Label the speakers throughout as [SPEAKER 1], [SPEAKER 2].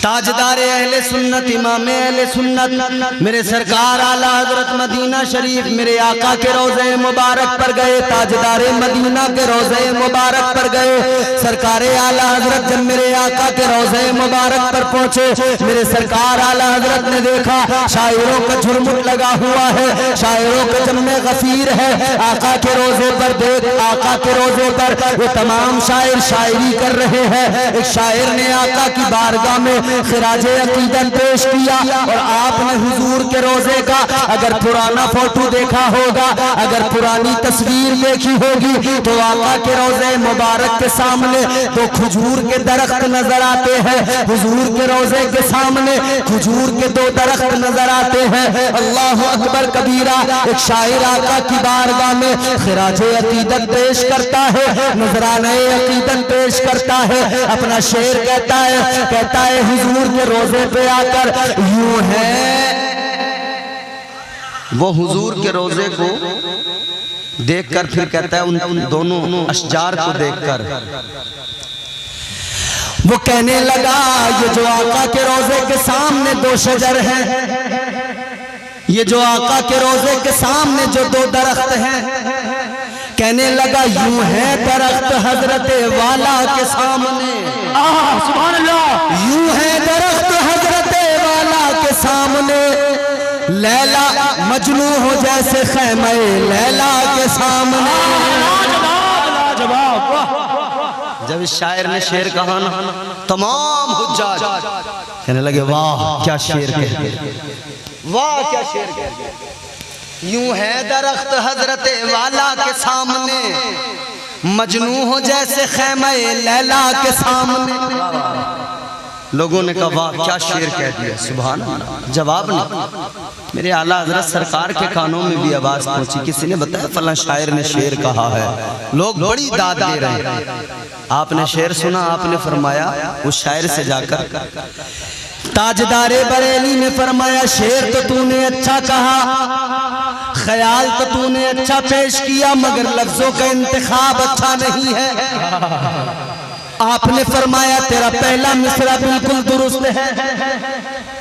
[SPEAKER 1] تاجدار اہل سنت امام اہل سنت میرے سرکار اعلیٰ حضرت مدینہ شریف میرے آقا کے روضہ مبارک پر گئے، تاجدار مدینہ کے روضہ مبارک پر گئے۔ سرکار اعلیٰ حضرت جب میرے آقا کے روضہ مبارک پر پہنچے، میرے سرکار اعلیٰ حضرت نے دیکھا شاعروں کا جھرمٹ لگا ہوا ہے، شاعروں کا جمع غفیر ہے۔ آقا کے روضے پر دیکھ، آقا کے روضے پر وہ تمام شاعر شاعری کر رہے ہیں۔ ایک شاعر نے آقا کی بارگاہ میں خراج عقیدت پیش کیا، اور آپ نے حضور کے روضے کا اگر پرانا فوٹو دیکھا ہوگا، اگر پرانی تصویر دیکھی ہوگی، تو آقا کے روضے مبارک کے سامنے دو کھجور کے درخت نظر آتے ہیں۔ حضور کے روضے کے سامنے کھجور کے دو درخت نظر آتے ہیں۔ اللہ اکبر کبیرہ۔ ایک شاعر آقا کی بارگاہ میں خراج عقیدت پیش کرتا ہے، نذرانہ عقیدت پیش کرتا ہے، اپنا شعر کہتا ہے حضور کے روضے پہ آ کر یوں ہے۔ وہ حضور کے روضے کو دیکھ کر پھر کہتا ہے ان دونوں اشجار کو دیکھ کر، وہ کہنے لگا یہ جو آقا کے روضے کے سامنے دو شجر ہیں، یہ جو آقا کے روضے کے سامنے جو دو درخت ہیں، کہنے لگا یوں ہے درخت حضرت والا کے سامنے،
[SPEAKER 2] سبحان اللہ،
[SPEAKER 1] یوں ہے درخت حضرت والا کے سامنے، لیلا مجنوں ہو جیسے خیمہ لیلا کے سامنے۔ جب اس شاعر نے شعر کہا نا، تمام حجاج کہنے لگے واہ کیا شعر کہہ گئے، واہ کیا شعر کہہ گئے۔ یوں ہے درخت حضرت والا کے سامنے، مجنوں ہو جیسے خیمہ لیلا کے سامنے۔ لوگوں نے کہا واہ کیا شعر کہہ دیا، سبحان اللہ۔ جواب نہیں، میرے اعلیٰ حضرت سرکار کے کانوں میں بھی آواز پہنچی، کسی نے بتایا فلاں شاعر نے شعر کہا ہے، لوگ بڑی داد دے رہے ہیں۔ آپ نے شعر سنا، آپ نے فرمایا اس شاعر سے جا کر، تاجدار بریلی نے فرمایا شعر تو تو نے اچھا کہا، خیال تو تو نے اچھا پیش کیا، مگر لفظوں کا انتخاب اچھا نہیں ہے۔ آپ نے فرمایا تیرا پہلا مصرع بالکل درست ہے۔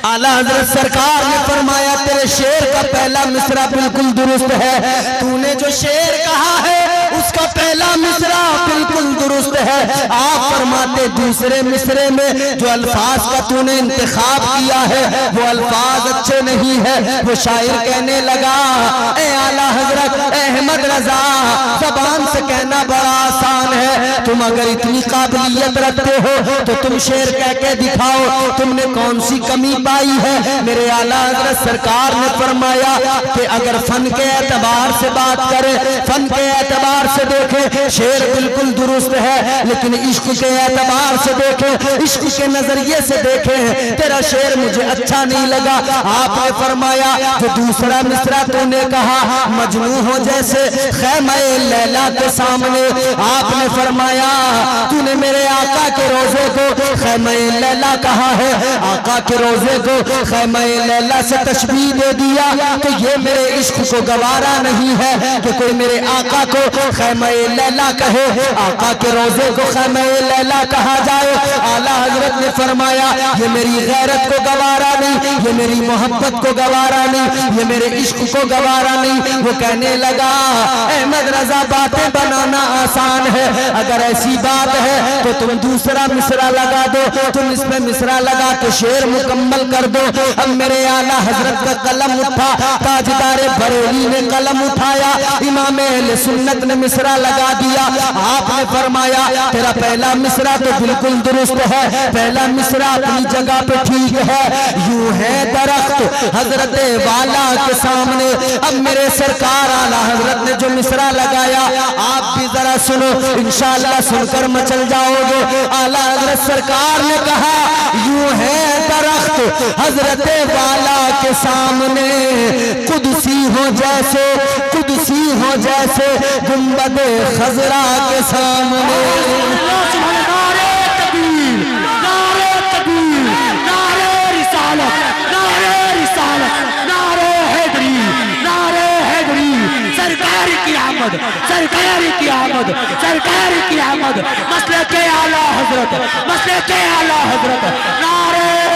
[SPEAKER 1] اعلیٰ حضرت سرکار نے فرمایا تیرے شعر کا پہلا مصرع بالکل درست ہے، تو نے جو شعر کہا ہے اس کا پہلا مصرع بالکل درست ہے۔ آپ فرماتے دوسرے مصرے میں جو الفاظ کا تو نے انتخاب کیا ہے وہ الفاظ اچھے نہیں ہے۔ وہ شاعر کہنے لگا اے اعلیٰ حضرت احمد رضا، زبان سے کہنا بڑا آسان ہے، تم اگر اتنی قابلیت رکھتے ہو تو تم شعر کہہ کے دکھاؤ، تم نے کون سی کمی پائی ہے۔ میرے اعلیٰ حضرت سرکار نے فرمایا کہ اگر فن کے اعتبار سے بات کریں، فن کے اعتبار سے دیکھیں شعر بالکل درست ہے، لیکن عشق کے اعتبار سے دیکھیں، عشق کے نظریے سے دیکھیں تیرا شعر مجھے اچھا نہیں لگا۔ آپ نے فرمایا جو دوسرا مصرع تو نے کہا مجنوں ہو جیسے خیمہ لیلا کے سامنے، آپ نے فرمایا تو نے میرے آقا کے روضے کو خیمہ لیلا کہا ہے، آقا کے روضے کو خیمہ لیلا سے تشبیہ دے دیا، تو یہ میرے عشق کو گوارا نہیں ہے کہ کوئی میرے آقا کو خیمہ لیلا کہے، آقا کے روضے کو خیمہ لیلا کہا جائے۔ اعلیٰ حضرت نے فرمایا یہ میری غیرت کو گوارا نہیں، یہ میری محبت کو گوارا نہیں، یہ میرے عشق کو گوارا نہیں۔ وہ کہنے لگا احمد رضا باتیں بنانا آسان ہے، اگر ایسی بات ہے تو تم دوسرا مصرع لگا دو، تم اس میں مصرع لگا کے شعر مکمل کر دو۔ اب میرے اعلیٰ حضرت کا قلم اٹھا، تاجدار بریلی نے قلم اٹھایا، امام اہل سنت نے مصرع لگا دیا۔ آپ نے فرمایا تیرا پہلا مصرع تو بالکل درست ہے، پہلا مصرع اپنی جگہ پہ ٹھیک ہے، یوں ہے درخت حضرت والا کے سامنے۔ اب میرے سرکار اعلیٰ حضرت نے جو مصرع لگایا آپ بھی ذرا سنو، انشاءاللہ سن کر مچل جاؤ گے۔ اعلیٰ حضرت سرکار نے کہا یوں ہے درخت حضرت والا کے سامنے، قدسی ہو جیسے، قدسی ہو جیسے گنبد خضرا کے سامنے۔
[SPEAKER 2] نعرہ تکبیر، نعرہ تکبیر، نعرہ رسالت، نعرہ رسالت، نعرہ حیدری، نعرہ حیدری، سرکار کی آمد، سرکار کی آمد، سرکار کی آمد، مسلک اعلیٰ حضرت، مسلک اعلیٰ حضرت، نعرہ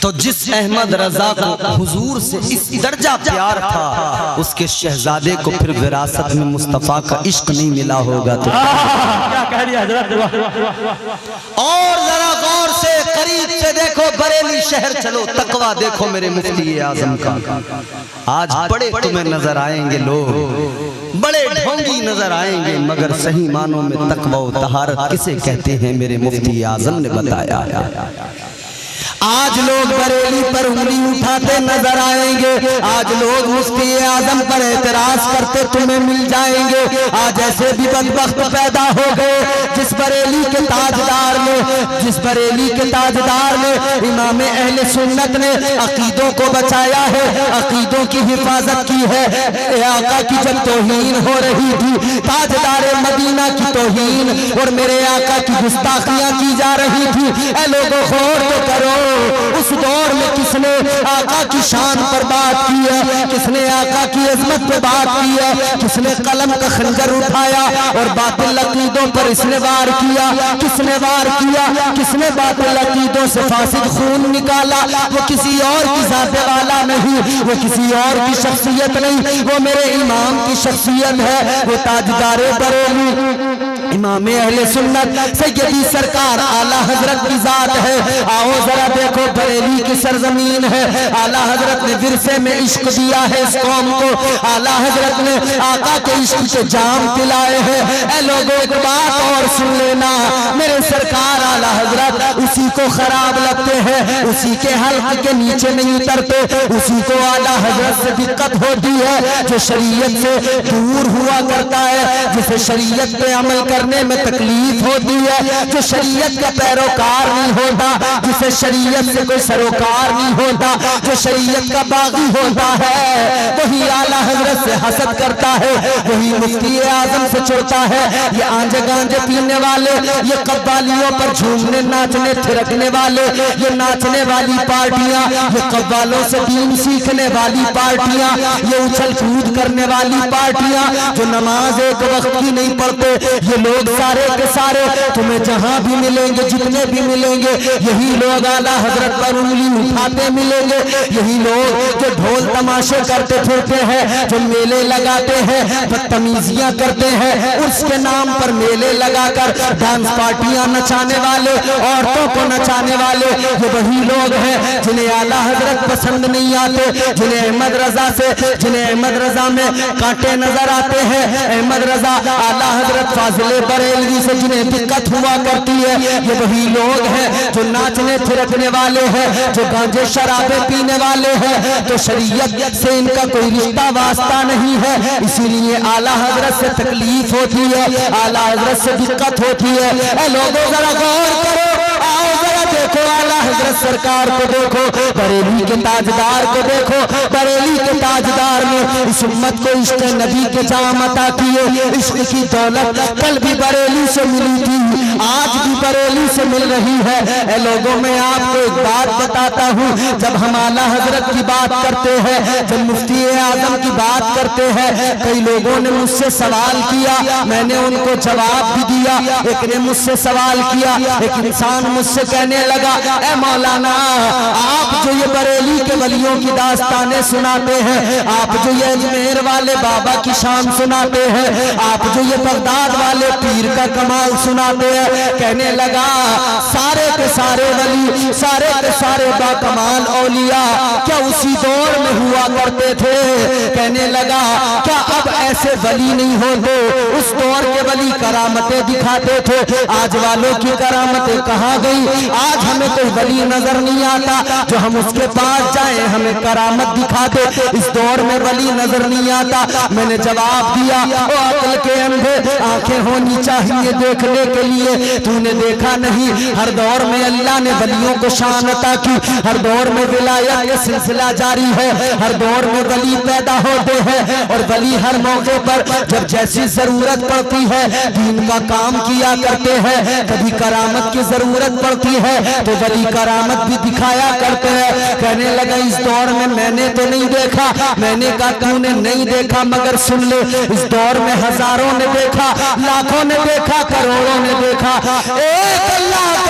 [SPEAKER 1] تو جس احمد رضا کو حضور سے اس درجہ پیار تھا اس کے شہزادے کو پھر وراثت میں مصطفیٰ کا عشق نہیں ملا ہوگا تو
[SPEAKER 2] کیا کہہ دیا حضرت؟
[SPEAKER 1] اور ذرا غور سے قریب سے دیکھو بریلی شہر چلو تقویٰ دیکھو میرے مفتی اعظم کا آج بڑے تمہیں نظر آئیں گے لوگ بڑے ڈھونگی نظر آئیں گے مگر صحیح معنوں میں تقویٰ و طہارت کسے کہتے ہیں میرے مفتی اعظم نے بتایا آج لوگ بریلی پر انگلی اٹھاتے نظر آئیں گے آج لوگ مفتی اعظم پر اعتراض کرتے تمہیں مل جائیں گے آج ایسے بھی بدبخت پیدا ہو گئے جس بریلی کے تاجدار نے امام اہل سنت نے عقیدوں کو بچایا ہے عقیدوں کی حفاظت کی ہے اے آقا کی جب توہین ہو رہی تھی تاجدار مدینہ کی توہین اور میرے آقا کی گستاخیاں کی جا رہی تھی اے لوگوں غور تو کرو اس دور میں کس نے آقا کی شان پر بات کی ہے کس نے آقا کی عظمت پر بات کی ہے کس نے قلم کا خنجر اٹھایا اور باطل عقیدوں پر اس نے وار کیا کس نے وار کیا کس نے باطل عقیدوں سے فاسد خون نکالا وہ کسی اور کی ذات والا نہیں وہ کسی اور کی شخصیت نہیں وہ میرے امام کی شخصیت ہے وہ تاجدار بریلی امام اہل سنت سیدی سرکار اعلیٰ حضرت کی ذات ہے آؤ ذرا دیکھو بریلی کی سرزمین ہے اعلیٰ حضرت نے ورثے میں عشق دیا ہے اس قوم کو اعلیٰ حضرت نے آقا کے عشق سے جام پلائے ہیں اے لوگوں ایک بات اور سن لینا میرے سرکار اعلیٰ حضرت اسی کو خراب لگتے ہیں اسی کے حلق کے نیچے نہیں اترتے اسی کو اعلیٰ حضرت سے دقت ہوتی ہے جو شریعت سے دور ہوا کرتا ہے جسے شریعت پہ عمل کرنے میں تکلیف ہوتی ہے جو شریعت کا پیروکار نہیں ہوتا جسے شریعت سے کوئی سروکار نہیں ہوتا جو شریعت کا باغی ہوتا ہے وہی اعلیٰ حضرت سے حسد کرتا ہے وہی مفتی اعظم سے چڑھتا ہے یہ آنجے گانجے پینے والے یہ قوالیوں پر جھومنے ناچنے تھرکنے والے یہ ناچنے والی پارٹیاں یہ قوالوں سے دین سیکھنے والی پارٹیاں یہ اچھل کود کرنے والی پارٹیاں جو نماز ایک وقت کی نہیں پڑھتے یہ لوگ سارے کے سارے تمہیں جہاں بھی ملیں گے جتنے بھی ملیں گے یہی لوگ اعلیٰ حضرت پر انگلی اٹھاتے ملیں گے یہی لوگ جو ڈھول تماشے کرتے پھرتے ہیں جو میلے لگاتے ہیں بدتمیزیاں کرتے ہیں اس کے نام پر میلے لگا کر ڈانس پارٹیاں نچانے والے عورتوں کو نچانے والے یہ وہی لوگ ہیں جنہیں اعلیٰ حضرت پسند نہیں آتے جنہیں احمد رضا میں کانٹے نظر آتے ہیں احمد رضا اعلیٰ حضرت فاضل بریلوی سے جنہیں دقت ہوا کرتی ہے یہ وہی لوگ ہیں جو ناچنے تھرکنے والے ہیں جو گانجے شرابے پینے والے ہیں تو شریعت سے ان کا کوئی رشتہ واسطہ نہیں ہے اسی لیے اعلیٰ حضرت سے تکلیف ہوتی ہے اعلیٰ حضرت سے دقت ہوتی ہے اے لوگوں ذرا غور کرو آؤ ذرا دیکھو اعلیٰ حضرت سرکار کو دیکھو بریلی کے تاجدار کو دیکھو بریلی کے تاجدار نے اس امت کو عشق نبی کے جام عطا کیے عشق کی دولت کل بھی بریلی سے ملی تھی آج بھی بریلی سے مل رہی ہے اے لوگوں میں آپ کو ایک بات بتاتا ہوں جب ہم اعلیٰ حضرت کی بات کرتے ہیں جب مفتی اعظم کی بات کرتے ہیں کئی لوگوں نے مجھ سے سوال کیا میں نے ان کو جواب بھی دیا ایک نے مجھ سے سوال کیا ایک انسان مجھ سے کہنے لگا اے مولانا آپ جو یہ بریلی کے ولیوں کی داستانیں سناتے ہیں آپ جو یہ اجمیر والے بابا کی شان سناتے ہیں آپ جو یہ بغداد والے پیر کا کمال سناتے ہیں کہنے لگا سارے کے سارے ولی سارے کے سارے با کمال اولیاء کیا اسی دور میں ہوا کرتے تھے کہنے لگا کیا اب ایسے ولی نہیں ہوتے اس دور کے ولی کرامتیں دکھاتے تھے آج والوں کی کرامتیں کہاں گئی آج ہمیں کوئی ولی نظر نہیں آتا جو ہم اس کے پاس جائیں ہمیں کرامت دکھا دے اس دور میں ولی نظر نہیں آتا میں نے جواب دیا او عقل کے اندھے آنکھیں ہونی چاہیے دیکھنے کے لیے تو نے دیکھا نہیں ہر دور میں اللہ نے ولیوں کو شان عطا کی ہر دور میں ولایت کا سلسلہ جاری ہے ہر دور میں ولی پیدا ہوتے ہیں اور ولی ہر موقع پر جب جیسی ضرورت پڑتی ہے دین کا کام کیا کرتے ہیں کبھی کرامت کی ضرورت پڑتی ہے تو ولی کرامت بھی دکھایا کرتے ہیں کہنے لگا اس دور میں نے تو نہیں دیکھا میں نے کہا تو نے نہیں دیکھا مگر سن لے اس دور میں ہزاروں نے دیکھا لاکھوں نے دیکھا کروڑوں نے دیکھا ایک اللہ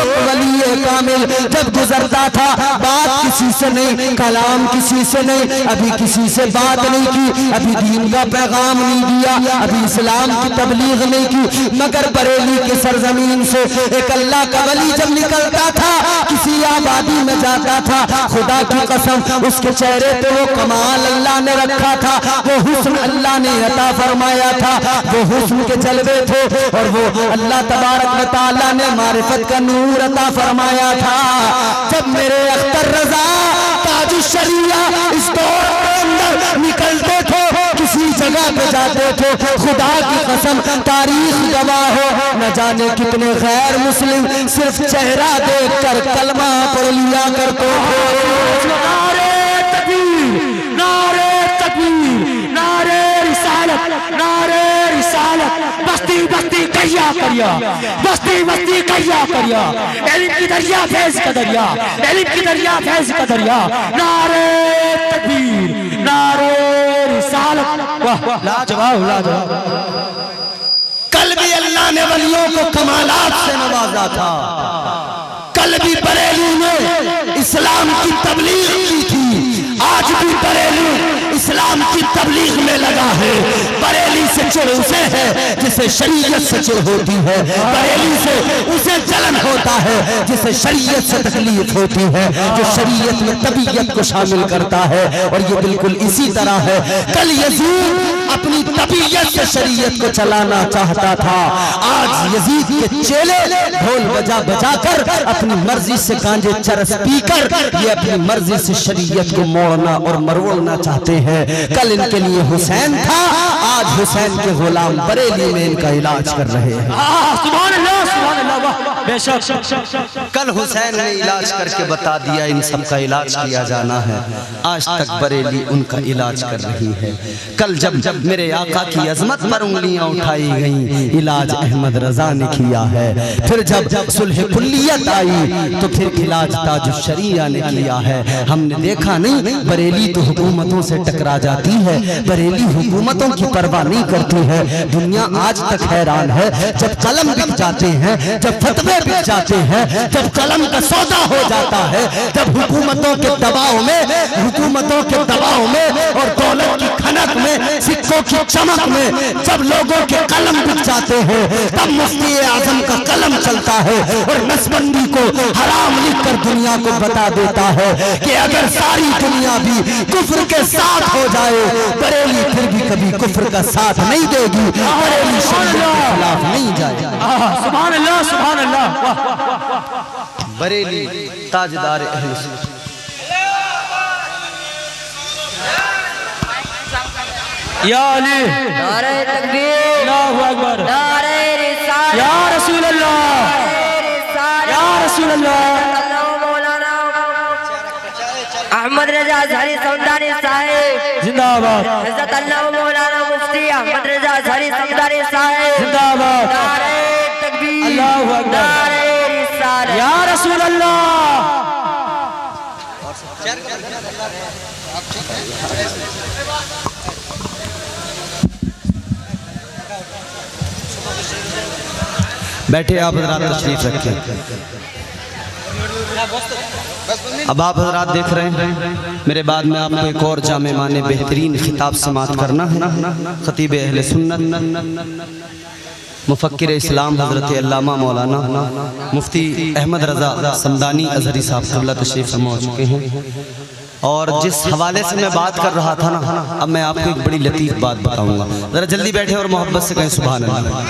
[SPEAKER 1] ایک ولی کامل جب گزرتا تھا بات کسی سے نہیں، کلام کسی سے نہیں، ابھی کسی سے بات نہیں کی، ابھی دین کا پیغام نہیں دیا، ابھی اسلام کی تبلیغ نہیں کی، مگر بریلی کے سرزمین سے ایک اللہ کا ولی جب نکلتا تھا کسی آبادی میں جاتا تھا، خدا کی قسم اس کے چہرے پہ وہ کمال اللہ نے رکھا تھا، وہ حسن اللہ نے عطا فرمایا تھا، وہ حسن کے جلوے تھے، اور وہ اللہ تبارک و تعالیٰ نے معرفت کا نور عطا فرمایا تھا۔ جب میرے اختر رضا تاج الشریعہ اس دور کے اندر نکلتے تھے، کسی جگہ پہ جاتے تھے، خدا کی قسم تاریخ گواہ ہو نہ جانے کتنے غیر مسلم صرف چہرہ دیکھ کر کلمہ پڑھ لیا کرتے تھے۔
[SPEAKER 2] نعرہ تکبیر، نعرہ تکبیر، نعرہ رسالت، نعرہ رسالت، بستی بستی کیا کریا، بستی بستی کیا کریا، علم کی دریا فیض کا دریا، علم کی دریا فیض کا دریا، نعرہ تکبیر، نعرہ رسالت، واہ لاجواب لاجواب۔
[SPEAKER 1] کل بھی اللہ نے ولیوں کو کمالات سے نوازا تھا، کل بھی بریلی نے اسلام کی تبلیغ کی تھی، آج بھی بریلی اسلام کی تبلیغ میں لگا ہے۔ بریلی سے چڑ اسے ہے جسے شریعت سے چڑ ہوتی ہے، بریلی سے اسے جلن ہوتا ہے جسے شریعت سے تکلیف ہوتی ہے، جو شریعت میں طبیعت کو شامل کرتا ہے، اور یہ بالکل اسی طرح ہے۔ کل یزید اپنی طبیعت سے شریعت کو چلانا چاہتا تھا، آج یزید کے چیلے ڈھول بجا بجا کر اپنی مرضی سے گانجے چرس پی کر یہ اپنی مرضی سے شریعت کو موڑنا اور مروڑنا چاہتے ہیں۔ کل ان کے لیے حسین تھا، آج حسین کے غلام بریلی میں ان کا علاج کر رہے ہیں۔
[SPEAKER 2] سبحان اللہ، سبحان اللہ، واہ بے شک۔
[SPEAKER 1] کل حسین نے علاج کر کے بتا دیا ان سب کا علاج کیا جانا ہے، آج تک بریلی ان کا علاج کر رہی ہے۔ کل جب میرے آقا کی عظمت پر انگلیاں اٹھائی گئیں، علاج احمد رضا نے کیا ہے۔ پھر جب صلح کلیت آئی تو پھر علاج تاج الشریعہ نے کیا ہے۔ ہم نے دیکھا نہیں بریلی تو حکومتوں سے ٹکرا جاتی ہے، بریلی حکومتوں کی پرواہ نہیں کرتی ہے۔ دنیا آج تک حیران ہے، جب قلم بک جاتے ہیں، جب فتوے بک جاتے ہیں، جب قلم کا سودا ہو جاتا ہے، جب حکومتوں کے دباؤ میں اور دولت کی کھنک میں، سکوں کی چمک میں جب لوگوں کے قلم بک جاتے ہیں، تب مفتی اعظم کا قلم چلتا ہے اور نسبندی کو حرام لکھ کر دنیا کو بتا دیتا ہے کہ اگر ساری دنیا بھی کفر کے ساتھ ہو جائے، بریلی پھر بھی کبھی کفر کا ساتھ نہیں دے گی، بریلی شریعت کے خلاف نہیں جائے گی۔
[SPEAKER 2] سبحان اللہ، سبحان اللہ،
[SPEAKER 1] بریلی تاجدار اہل سنت۔
[SPEAKER 2] یا علی،
[SPEAKER 3] نعرہ تکبیر،
[SPEAKER 2] اللہ اکبر،
[SPEAKER 3] نعرہ رسالت،
[SPEAKER 2] یا رسول اللہ، یا رسول اللہ،
[SPEAKER 3] مولانا احمد رضا اظہری سمدانی صاحب
[SPEAKER 2] زندہ آباد،
[SPEAKER 3] عزت اللہ مولانا مفتی احمد رضا اظہری سمدانی صاحب
[SPEAKER 2] زندہ آباد،
[SPEAKER 3] نعرہ تکبیر،
[SPEAKER 2] اللہ اکبر،
[SPEAKER 3] نعرہ رسالت،
[SPEAKER 2] یا رسول اللہ۔
[SPEAKER 1] بیٹھے آپ حضرات تشریف رکھیں۔ اب آپ حضرات دیکھ رہے ہیں میرے بعد میں آپ کو ایک اور جامع معنی بہترین خطاب سماعت کرنا ہے۔ خطیب اہل سنت مفکر اسلام حضرت علامہ مولانا مفتی احمد رضا سمدانی اظہری صاحب قبلہ تشریف فرما ہو چکے ہیں، اور جس حوالے سے میں بات کر رہا تھا نا، اب میں آپ کو ایک بڑی لطیف بات بتاؤں گا، ذرا جلدی بیٹھے اور محبت سے کہیں سبحان اللہ۔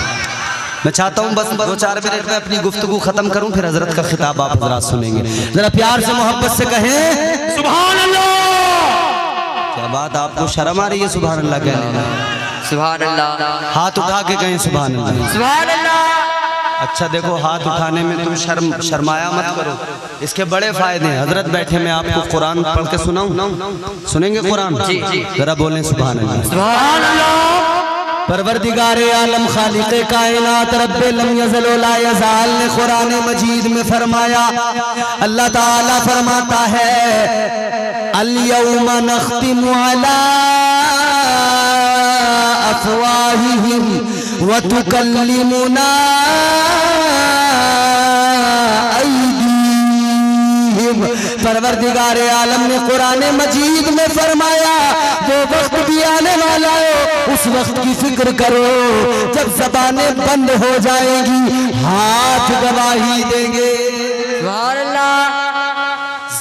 [SPEAKER 1] میں چاہتا ہوں بس 2-4 منٹ میں اپنی گفتگو ختم کروں، پھر حضرت کا خطاب آپ حضرات سنیں گے۔ ذرا پیار سے محبت سے کہیں
[SPEAKER 2] سبحان اللہ۔
[SPEAKER 1] کیا بات، آپ کو شرم آ رہی ہے سبحان اللہ کہنے میں؟
[SPEAKER 3] سبحان اللہ،
[SPEAKER 1] ہاتھ اٹھا کے کہیں سبحان اللہ۔
[SPEAKER 3] سبحان اللہ۔
[SPEAKER 1] اچھا دیکھو، ہاتھ اٹھانے میں تم شرمایا مت کرو، اس کے بڑے فائدے ہیں۔ حضرت بیٹھے میں آپ کو قرآن پڑھ کے سناؤں، سنیں گے قرآن؟ ذرا بولیں سبحان اللہ۔
[SPEAKER 2] سبحان اللہ۔
[SPEAKER 1] پروردگار عالم خالق کائنات رب لم یزل و لا یزال نے قرآن مجید میں فرمایا، اللہ تعالیٰ فرماتا ہے الیوم نختم علی افواہہم وتکلمنا فیہم، پروردگار عالم نے قرآن مجید میں فرمایا وہ وقت بھی آنے والا ہے، اس وقت کی فکر کرو جب زبانیں بند ہو جائیں گی، ہاتھ گواہی دیں گے۔
[SPEAKER 3] سبحان اللہ۔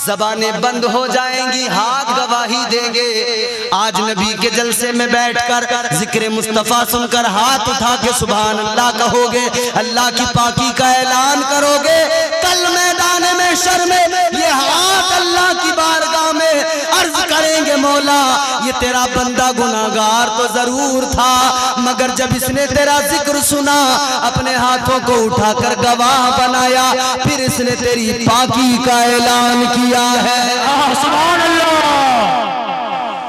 [SPEAKER 1] زبانیں بند ہو جائیں گی، ہاتھ گواہی دیں گے۔ آج نبی کے جلسے میں بیٹھ کر ذکر مصطفیٰ سن کر ہاتھ اٹھا کے سبحان اللہ کہو گے، اللہ کی پاکی کا اعلان کرو گے، کل میدان محشر میں یہ ہاتھ اللہ کی بارگاہ میں عرض کریں گے مولا یہ تیرا بندہ گناہگار تو ضرور تھا، مگر جب اس نے تیرا ذکر سنا اپنے ہاتھوں کو اٹھا کر گواہ بنایا، پھر اس نے تیری پاکی کا اعلان کیا ہے۔
[SPEAKER 2] سبحان اللہ۔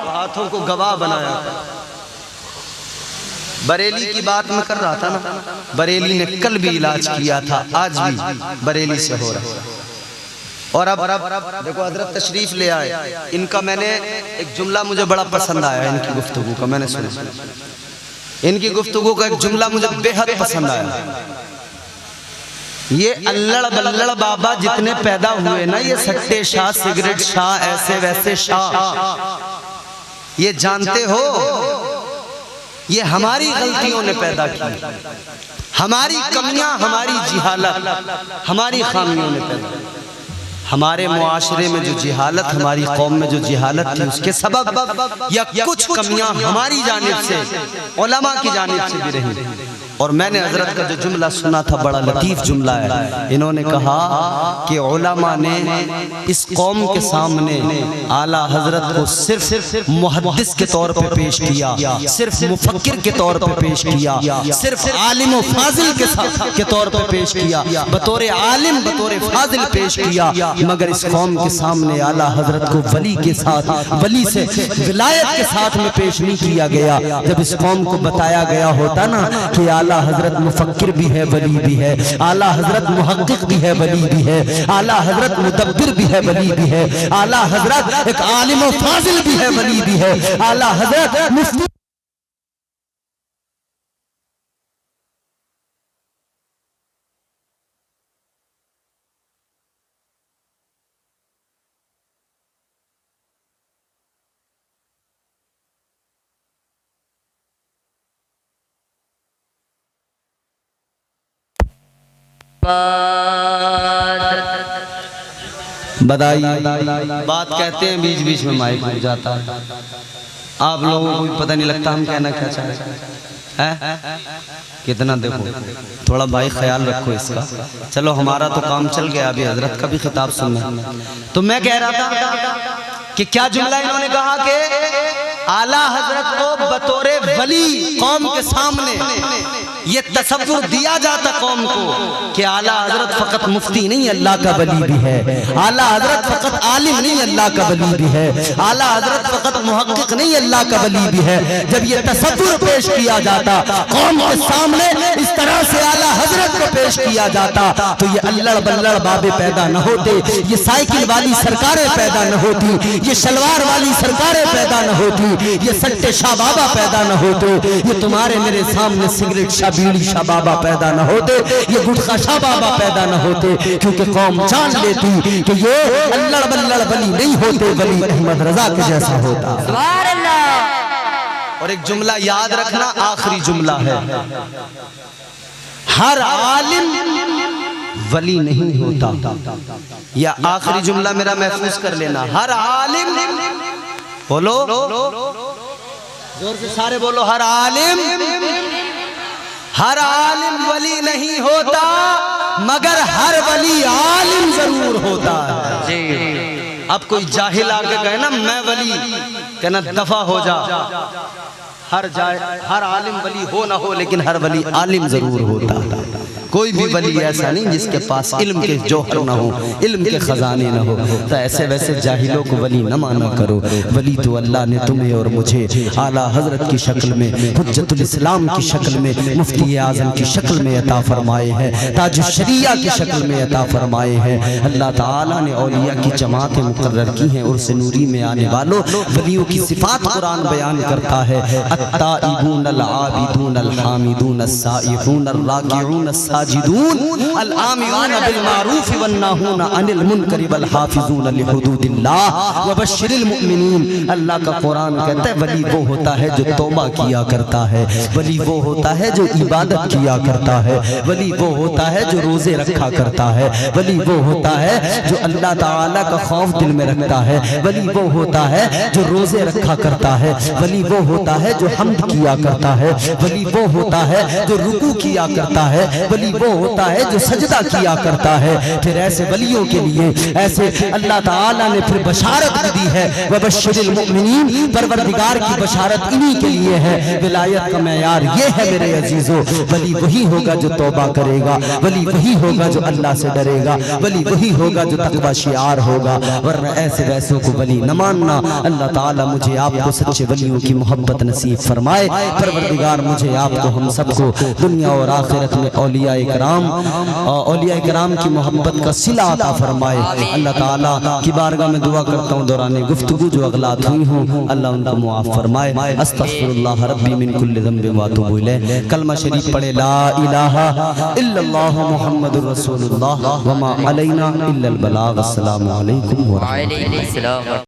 [SPEAKER 1] تو ہاتھوں کو گواہ بنایا۔ بریلی کی بات میں کر رہا تھا نا، بریلی نے کل بھی علاج کیا تھا، آج بھی بریلی سے ہو رہا ہے۔ اور اب دیکھو حضرت تشریف لے آئے، ان کا میں نے ایک جملہ مجھے بڑا پسند آیا، ان کی گفتگو کا میں نے سنا، ان کی گفتگو کا ایک جملہ مجھے بے حد پسند آیا۔ یہ اللڑ بلڑ بابا جتنے پیدا ہوئے نا، یہ سٹے شاہ، سگریٹ شاہ، ایسے ویسے شاہ، یہ جانتے ہو یہ ہماری غلطیوں نے پیدا کی، ہماری کمیاں، ہماری جہالت، ہماری خامیوں نے پیدا کی۔ ہمارے معاشرے میں جو جہالت، ہماری قوم میں جو جہالت تھی، اس کے سبب یا کچھ کمیاں ہماری جانب سے، علماء کی جانب سے بھی رہی۔ اور میں نے حضرت کا جو جملہ سنا تھا بڑا لطیف جملہ ہے، انہوں نے کہا کہ علماء نے اس قوم کے سامنے اعلیٰ حضرت کو صرف محدث کے طور پہ پیش کیا، صرف مفکر کے طور پہ پیش کیا، صرف عالم و فاضل کے طور پہ پیش کیا، بطور عالم بطور فاضل پیش کیا، مگر اس قوم کے سامنے اعلیٰ حضرت کو ولی کے ساتھ، ولی سے ولایت کے ساتھ میں پیش نہیں کیا گیا۔ جب اس قوم کو بتایا گیا ہوتا نا کہ اعلیٰ حضرت مفکر بھی ہے، ولی بھی ہے، اعلیٰ حضرت محقق بھی ہے، ولی بھی ہے، اعلیٰ حضرت مدبر بھی ہے، ولی بھی ہے، اعلیٰ حضرت ایک عالم و فاضل بھی ہے، ولی بھی ہے، اعلیٰ حضرت مفتی بدائیے بات کہتے ہیں بیچ بیچ میں مائک ہو جاتا ہے، آپ لوگوں کو پتہ نہیں لگتا ہم کہنا کیا چاہ رہے ہیں۔ کتنا دیکھو تھوڑا بھائی خیال رکھو اس کا، چلو ہمارا تو کام چل گیا، ابھی حضرت کا بھی خطاب سننا۔ تو میں کہہ رہا تھا کہ کیا جملہ انہوں نے کہا کہ اعلیٰ حضرت کو بطور ولی قوم کے سامنے یہ تصور دیا جاتا قوم کو کہ اعلیٰ حضرت فقط مفتی نہیں، اللہ کا ولی بھی ہے، اعلیٰ حضرت فقط عالم نہیں، اللہ کا ولی بھی ہے، اعلیٰ حضرت فقط محقق نہیں، اللہ کا ولی بھی ہے۔ جب یہ تصور پیش کیا جاتا قوم کے سامنے، اس طرح سے اعلیٰ حضرت کو پیش کیا جاتا، تو یہ اللڑ بلڑ بابے پیدا نہ ہوتے، یہ سائیکل والی سرکاریں پیدا نہ ہوتی، یہ شلوار والی سرکاریں پیدا نہ ہوتی، یہ سٹے شاہ بابا پیدا نہ ہوتے، یہ تمہارے میرے سامنے سگریٹ شاہ بیڑی شاہ بابا پیدا نہ ہوتے، یہ گٹخا شاہ بابا پیدا نہ ہوتے، کیونکہ قوم جان لیتی کہ یہ اللڑ بلڑ ولی نہیں ہوتے، ولی احمد رضا کے جیسا ہوتا۔
[SPEAKER 3] سبحان اللہ۔
[SPEAKER 1] اور ایک جملہ یاد رکھنا، آخری جملہ ہے، ہر عالم ولی نہیں ہوتا۔ یا آخری جملہ میرا محفوظ کر لینا، ہر عالم، بولو زور سے سارے بولو، ہر عالم ولی نہیں ہوتا، مگر ہر ولی عالم ضرور ہوتا ہے۔ اب کوئی جاہل آگے کہے نا میں ولی، کہنا دفع ہو جا، ہر عالم ولی ہو نہ ہو لیکن ہر ولی عالم ضرور ہوتا ہے۔ کوئی بھی ولی ایسا نہیں جس کے پاس علم کے جوہر نہ ہو، علم کے خزانے نہ ہو۔ تو ایسے ویسے جاہلوں کو ولی نہ مانا کرو، ولی تو اللہ نے تمہیں اور مجھے اعلیٰ حضرت کی شکل میں، حجت الاسلام کی شکل میں، مفتی اعظم کی شکل میں عطا فرمائے ہیں، تاج الشریعہ کی شکل میں عطا فرمائے ہیں۔ اللہ تعالیٰ نے اولیاء کی جماعتیں مقرر کی ہیں، عرس نوری میں آنے والوں ولیوں کی صفات قرآن بیان کرتا ہے، التائبون العابدون الحامدون السائحون الراکعون الساجدون الساجدون الآمرون بالمعروف والناہون عن المنکر والحافظون لحدود اللہ وبشر المؤمنین. اللہ کا قرآن کہتا ہے ولی وہ ہوتا ہے جو توبہ کیا کرتا ہے, ولی وہ ہوتا ہے جو عبادت کیا کرتا ہے, ولی وہ ہوتا ہے جو روزے رکھا کرتا ہے, ولی وہ ہوتا ہے جو اللہ تعالیٰ کا خوف دل میں رکھتا ہے, ولی وہ ہوتا ہے جو روزے رکھا کرتا ہے, ولی وہ ہوتا ہے جو حمد کیا کرتا ہے, ولی وہ ہوتا ہے جو رکوع کیا کرتا ہے, ولی وہ ہوتا ہے جو سجدہ کیا کرتا ہے. پھر ایسے ولیوں کے لیے ایسے اللہ تعالیٰ نے پھر بشارت دی ہے وبشر المؤمنین. پروردگار کی بشارت انہی کے لیے ہے. ولایت کا معیار یہ ہے میرے عزیزو, ولی وہی ہوگا جو توبہ کرے گا, ولی وہی ہوگا جو اللہ سے ڈرے گا, ولی وہی ہوگا جو تقوی شعار ہوگا, ورنہ ایسے ویسوں کو ولی نہ ماننا. اللہ تعالیٰ مجھے آپ کو سچے ولیوں کی محبت نصیب فرمائے. پروردگار مجھے آپ کو ہم سب کو دنیا اور آخرت میں اولیاء کرام کی محبت کا صلہ عطا فرمائے. اللہ تعالیٰ کی بارگاہ میں دعا کرتا ہوں دوران گفتگو جو اغلاط ہوئی ہوں اللہ ان کو معاف فرمائے. استغفر اللہ ربی من کل ذنب واتوب الیہ. کلمہ شریف پڑھے لا الہ الا اللہ محمد رسول اللہ وما علینا الا البلاغ. السلام علیکم ورحمۃ اللہ.
[SPEAKER 3] وعلیکم السلام.